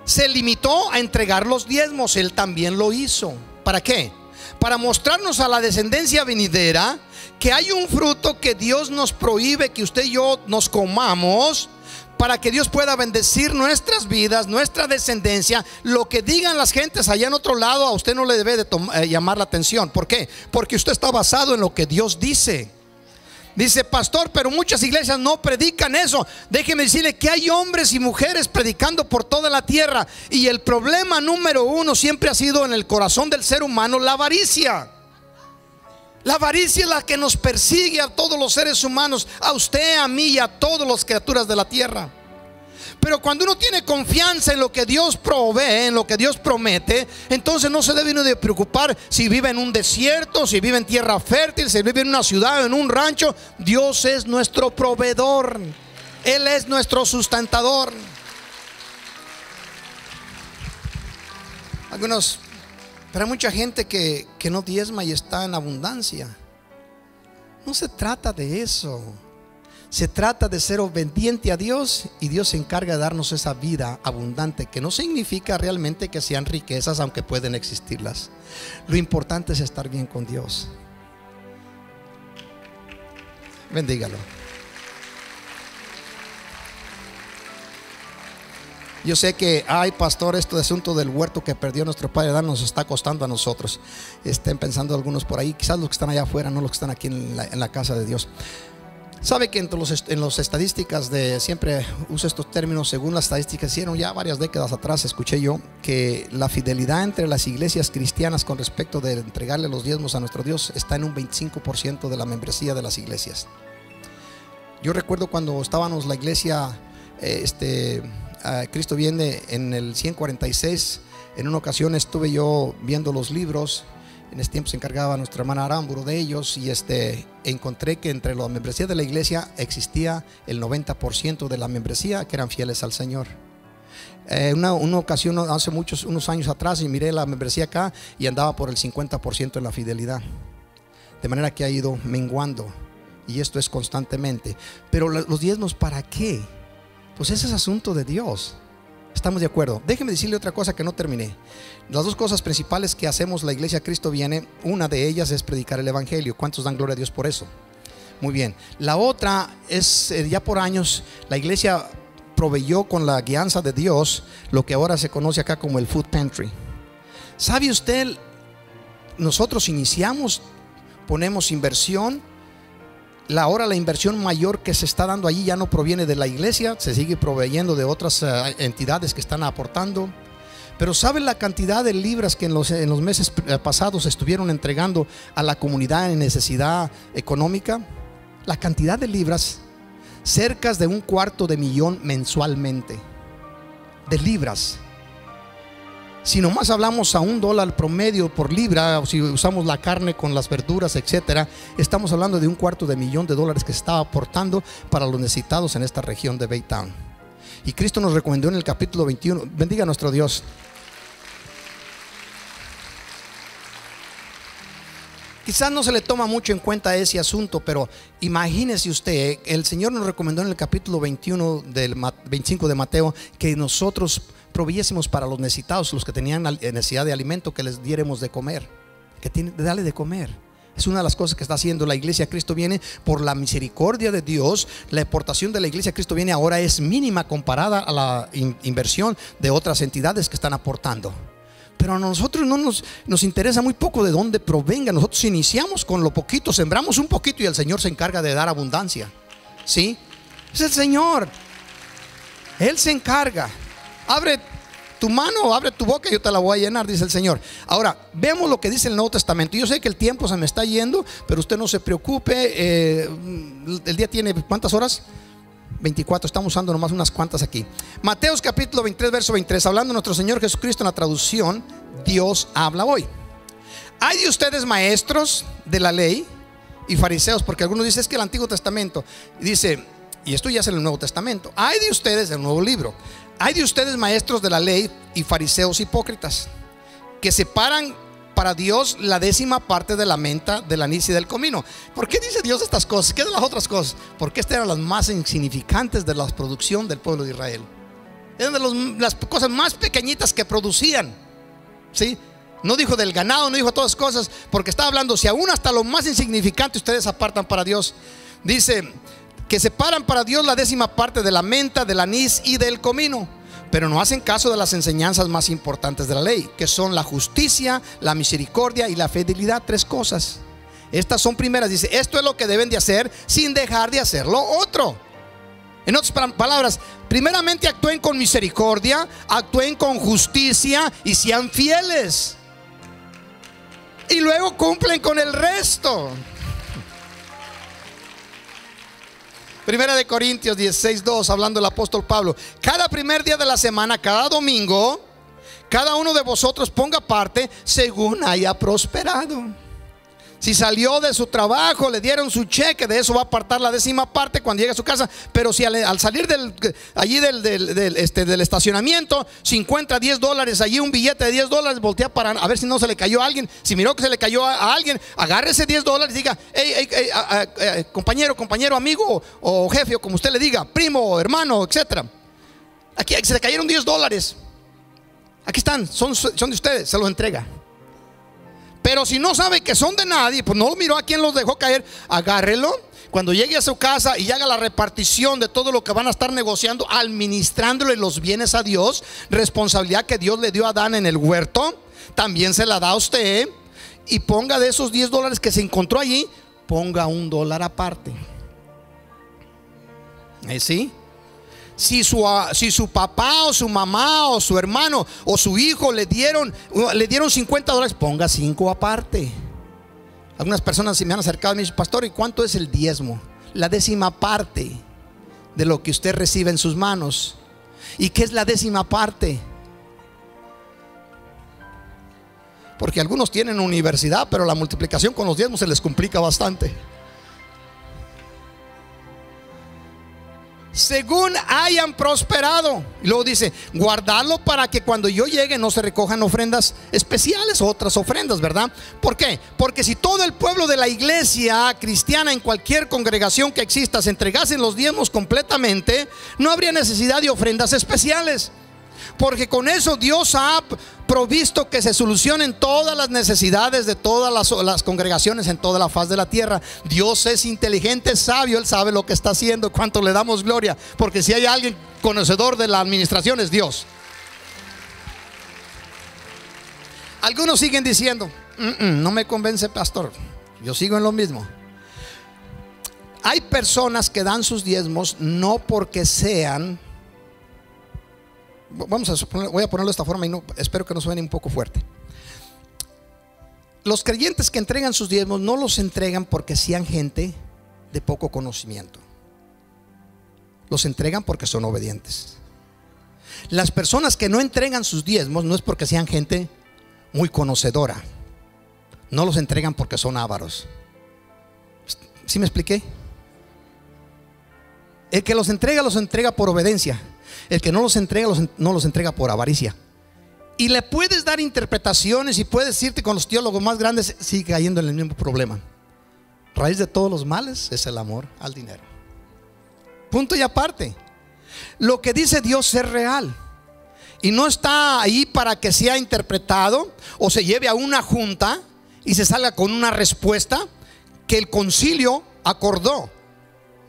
B: se limitó a entregar los diezmos. Él también lo hizo. ¿Para qué? Para mostrarnos a la descendencia venidera que hay un fruto que Dios nos prohíbe que usted y yo nos comamos, para que Dios pueda bendecir nuestras vidas, nuestra descendencia. Lo que digan las gentes allá en otro lado a usted no le debe de llamar la atención. ¿Por qué? Porque usted está basado en lo que Dios dice. Dice: pastor, pero muchas iglesias no predican eso. Déjeme decirle que hay hombres y mujeres predicando por toda la tierra, y el problema número uno siempre ha sido en el corazón del ser humano la avaricia. La avaricia es la que nos persigue a todos los seres humanos, a usted, a mí y a todas las criaturas de la tierra. Pero cuando uno tiene confianza en lo que Dios provee, en lo que Dios promete, entonces no se debe uno de preocupar si vive en un desierto, si vive en tierra fértil, si vive en una ciudad o en un rancho. Dios es nuestro proveedor. Él es nuestro sustentador. Pero hay mucha gente que no diezma y está en abundancia. No se trata de eso. Se trata de ser obediente a Dios, y Dios se encarga de darnos esa vida abundante, que no significa realmente que sean riquezas, aunque pueden existirlas. Lo importante es estar bien con Dios. Bendígalo. Yo sé que, ay, pastor, esto de asunto del huerto que perdió nuestro padre Adán nos está costando a nosotros. Estén pensando algunos por ahí, quizás los que están allá afuera, no los que están aquí en la casa de Dios. Sabe que en las estadísticas siempre uso estos términos, según las estadísticas hicieron ya varias décadas atrás, escuché yo que la fidelidad entre las iglesias cristianas con respecto de entregarle los diezmos a nuestro Dios está en un 25% de la membresía de las iglesias. Yo recuerdo cuando estábamos la iglesia, Cristo viene en el 146. En una ocasión estuve yo viendo los libros. En ese tiempo se encargaba nuestra hermana Aramburu de ellos, y encontré que entre la membresía de la iglesia existía el 90% de la membresía que eran fieles al Señor. Una ocasión hace unos años atrás, y miré la membresía acá y andaba por el 50% en la fidelidad, de manera que ha ido menguando, y esto es constantemente. Pero los diezmos, ¿para qué? Pues ese es asunto de Dios. Estamos de acuerdo. Déjeme decirle otra cosa que no terminé. Las dos cosas principales que hacemos la iglesia Cristo Viene, una de ellas es predicar el evangelio. ¿Cuántos dan gloria a Dios por eso? Muy bien. La otra es, ya por años la iglesia proveyó, con la guianza de Dios, lo que ahora se conoce acá como el food pantry. ¿Sabe usted? Nosotros iniciamos, ponemos inversión ahora la inversión mayor que se está dando allí ya no proviene de la iglesia, se sigue proveyendo de otras entidades que están aportando. Pero ¿saben la cantidad de libras que en los meses pasados estuvieron entregando a la comunidad en necesidad económica? La cantidad de libras, cerca de $250,000 mensualmente de libras. Si nomás hablamos a $1 promedio por libra, o si usamos la carne con las verduras, etcétera, estamos hablando de $250,000 que se estaba aportando para los necesitados en esta región de Baytown. Y Cristo nos recomendó en el capítulo 21, bendiga a nuestro Dios. Quizás no se le toma mucho en cuenta ese asunto, pero imagínese usted, el Señor nos recomendó en el capítulo 21 del 25 de Mateo que nosotros proveyésemos para los necesitados, los que tenían necesidad de alimento, que les diéramos de comer, darle de comer. Es una de las cosas que está haciendo la iglesia. Cristo viene por la misericordia de Dios. La aportación de la iglesia Cristo viene ahora es mínima comparada a la inversión de otras entidades que están aportando. Pero a nosotros nos interesa muy poco de dónde provenga. Nosotros iniciamos con lo poquito, sembramos un poquito y el Señor se encarga de dar abundancia. ¿Sí? Es el Señor. Él se encarga. Abre tu mano, abre tu boca y yo te la voy a llenar, dice el Señor. Ahora, veamos lo que dice el Nuevo Testamento. Yo sé que el tiempo se me está yendo, pero usted no se preocupe. El día tiene ¿cuántas horas? 24, estamos usando nomás unas cuantas aquí. Mateos capítulo 23, verso 23, hablando de nuestro Señor Jesucristo en la traducción Dios habla hoy. Hay de ustedes maestros de la ley y fariseos, porque algunos dicen es que el Antiguo Testamento dice, y esto ya es en el Nuevo Testamento, hay de ustedes, el nuevo libro, hay de ustedes maestros de la ley y fariseos hipócritas, que separan para Dios la 10ª parte de la menta, del anís y del comino. ¿Por qué dice Dios estas cosas? ¿Qué de las otras cosas? Porque estas eran las más insignificantes de la producción del pueblo de Israel. Eran de las cosas más pequeñitas que producían. ¿Sí? No dijo del ganado, no dijo todas las cosas, porque está hablando, si aún hasta lo más insignificante ustedes apartan para Dios. Dice que separan para Dios la 10ª parte de la menta, del anís y del comino, pero no hacen caso de las enseñanzas más importantes de la ley, que son la justicia, la misericordia y la fidelidad. 3 cosas. Estas son primeras. Dice, esto es lo que deben de hacer sin dejar de hacer lo otro. En otras palabras, primeramente actúen con misericordia, actúen con justicia y sean fieles. Y luego cumplen con el resto. Primera de Corintios 16:2, hablando el apóstol Pablo. Cada primer día de la semana, cada domingo, cada uno de vosotros ponga parte según haya prosperado. Si salió de su trabajo, le dieron su cheque, de eso va a apartar la 10ª parte cuando llegue a su casa. Pero si al salir allí del estacionamiento, si encuentra $10 allí, un billete de $10, voltea para a ver si no se le cayó a alguien. Si miró que se le cayó a alguien, agarre ese $10 y diga, compañero, amigo o jefe, o como usted le diga, primo, hermano, etcétera. Aquí se le cayeron $10. Aquí están, son de ustedes, se los entrega. Pero si no sabe que son de nadie, pues no lo miró a quien los dejó caer, agárrelo. Cuando llegue a su casa y haga la repartición de todo lo que van a estar negociando, administrándole los bienes a Dios, responsabilidad que Dios le dio a Adán en el huerto, también se la da a usted. Y ponga de esos $10 que se encontró allí, ponga $1 aparte. ¿Sí? Si su papá o su mamá o su hermano o su hijo le dieron $50, ponga 5 aparte. Algunas personas se me han acercado y me dicen, pastor, ¿y cuánto es el diezmo? La 10ª parte de lo que usted recibe en sus manos. ¿Y qué es la 10ª parte? Porque algunos tienen universidad, pero la multiplicación con los diezmos se les complica bastante. Según hayan prosperado. Y luego dice, guardarlo para que cuando yo llegue no se recojan ofrendas especiales o otras ofrendas, ¿verdad? ¿Por qué? Porque si todo el pueblo de la iglesia cristiana en cualquier congregación que exista se entregasen los diezmos completamente, no habría necesidad de ofrendas especiales. Porque con eso Dios ha provisto que se solucionen todas las necesidades de todas las congregaciones en toda la faz de la tierra. Dios es inteligente, es sabio, Él sabe lo que está haciendo. Cuánto le damos gloria, porque si hay alguien conocedor de la administración es Dios. Algunos siguen diciendo, no me convence, pastor, yo sigo en lo mismo. Hay personas que dan sus diezmos no porque sean, voy a ponerlo de esta forma y no, espero que no suene un poco fuerte. Los creyentes que entregan sus diezmos no los entregan porque sean gente de poco conocimiento. Los entregan porque son obedientes. Las personas que no entregan sus diezmos no es porque sean gente muy conocedora. No los entregan porque son ávaros. ¿Sí me expliqué? El que los entrega por obediencia. El que no los entrega, no los entrega por avaricia. Y le puedes dar interpretaciones y puedes irte con los teólogos más grandes, sigue cayendo en el mismo problema. Raíz de todos los males es el amor al dinero. Punto y aparte. Lo que dice Dios es real y no está ahí para que sea interpretado o se lleve a una junta y se salga con una respuesta que el concilio acordó.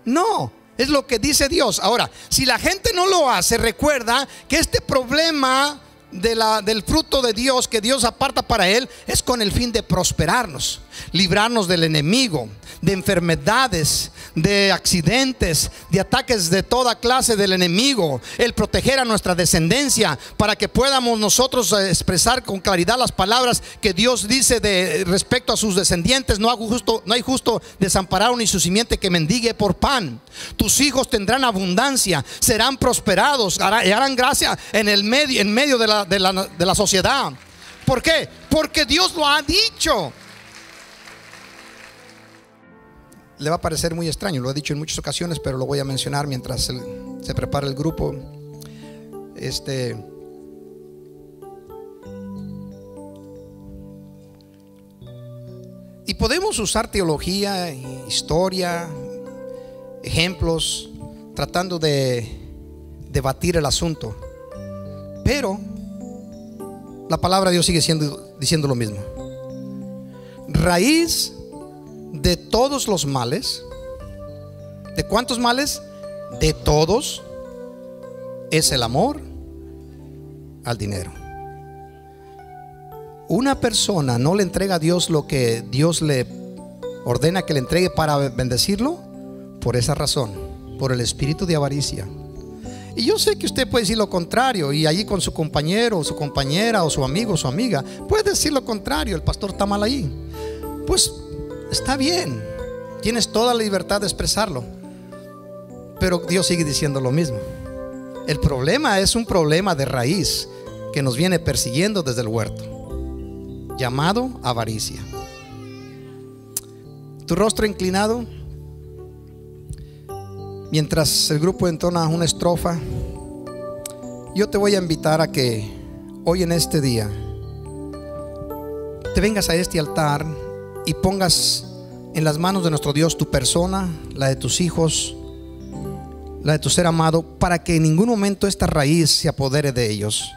B: No, es lo que dice Dios. Ahora, si la gente no lo hace, recuerda que este problema del fruto de Dios que Dios aparta para él es con el fin de prosperarnos, librarnos del enemigo, de enfermedades, de accidentes, de ataques de toda clase del enemigo, el proteger a nuestra descendencia para que podamos nosotros expresar con claridad las palabras que Dios dice de respecto a sus descendientes. No hay justo desamparado ni su simiente que mendigue por pan. Tus hijos tendrán abundancia, serán prosperados, harán gracia en medio de la sociedad. ¿Por qué? Porque Dios lo ha dicho. Le va a parecer muy extraño, lo he dicho en muchas ocasiones, pero lo voy a mencionar mientras se prepara el grupo. Y podemos usar teología, historia, ejemplos, tratando de debatir el asunto. Pero la palabra de Dios sigue diciendo lo mismo. Raíz de todos los males. ¿De cuántos males? De todos. Es el amor al dinero. Una persona no le entrega a Dios lo que Dios le ordena que le entregue para bendecirlo por esa razón, por el espíritu de avaricia. Y yo sé que usted puede decir lo contrario, y allí con su compañero o su compañera o su amigo o su amiga puede decir lo contrario. El pastor está mal ahí. Pues está bien, tienes toda la libertad de expresarlo, pero Dios sigue diciendo lo mismo. El problema es un problema de raíz que nos viene persiguiendo desde el huerto, llamado avaricia. Tu rostro inclinado, mientras el grupo entona una estrofa, yo te voy a invitar a que hoy en este día te vengas a este altar y pongas en las manos de nuestro Dios tu persona, la de tus hijos, la de tu ser amado, para que en ningún momento esta raíz se apodere de ellos,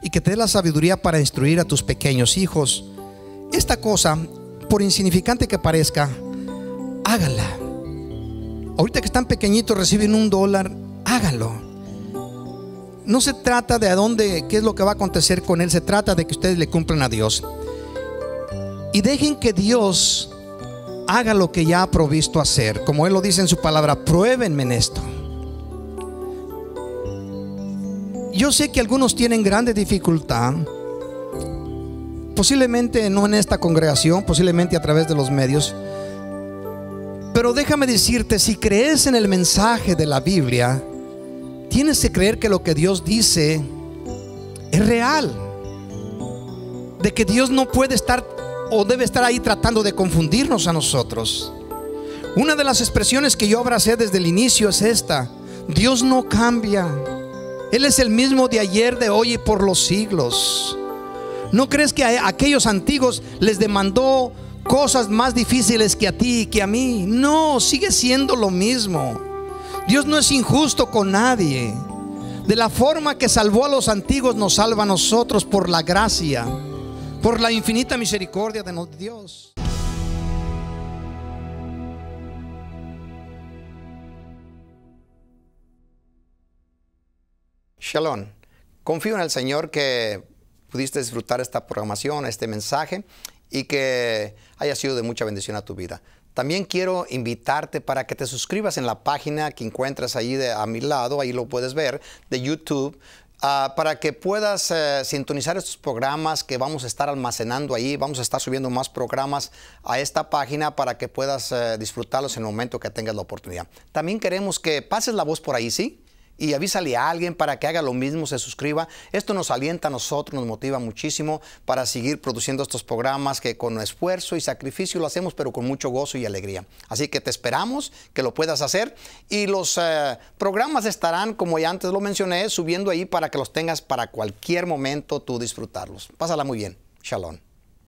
B: y que te dé la sabiduría para instruir a tus pequeños hijos. Esta cosa, por insignificante que parezca, háganla. Ahorita que están pequeñitos, reciben $1, háganlo. No se trata de qué es lo que va a acontecer con él, se trata de que ustedes le cumplan a Dios. Y dejen que Dios haga lo que ya ha provisto hacer. Como Él lo dice en su palabra, pruébenme en esto. Yo sé que algunos tienen grande dificultad, posiblemente no en esta congregación, posiblemente a través de los medios. Pero déjame decirte, si crees en el mensaje de la Biblia, tienes que creer que lo que Dios dice es real. De que Dios no puede estar o debe estar ahí tratando de confundirnos a nosotros. Una de las expresiones que yo abracé desde el inicio es esta: Dios no cambia. Él es el mismo de ayer, de hoy y por los siglos. ¿No crees que a aquellos antiguos les demandó cosas más difíciles que a ti y que a mí? No, sigue siendo lo mismo. Dios no es injusto con nadie. De la forma que salvó a los antiguos, nos salva a nosotros por la gracia, por la infinita misericordia de Dios. Shalom. Confío en el Señor que pudiste disfrutar esta programación, este mensaje, y que haya sido de mucha bendición a tu vida. También quiero invitarte para que te suscribas en la página que encuentras ahí a mi lado, ahí lo puedes ver, de YouTube. Para que puedas sintonizar estos programas que vamos a estar almacenando ahí. Vamos a estar subiendo más programas a esta página para que puedas disfrutarlos en el momento que tengas la oportunidad. También queremos que pases la voz por ahí, ¿sí? Y avísale a alguien para que haga lo mismo, se suscriba. Esto nos alienta a nosotros, nos motiva muchísimo para seguir produciendo estos programas que con esfuerzo y sacrificio lo hacemos, pero con mucho gozo y alegría. Así que te esperamos que lo puedas hacer. Y los programas estarán, como ya antes lo mencioné, subiendo ahí para que los tengas para cualquier momento tú disfrutarlos. Pásala muy bien. Shalom.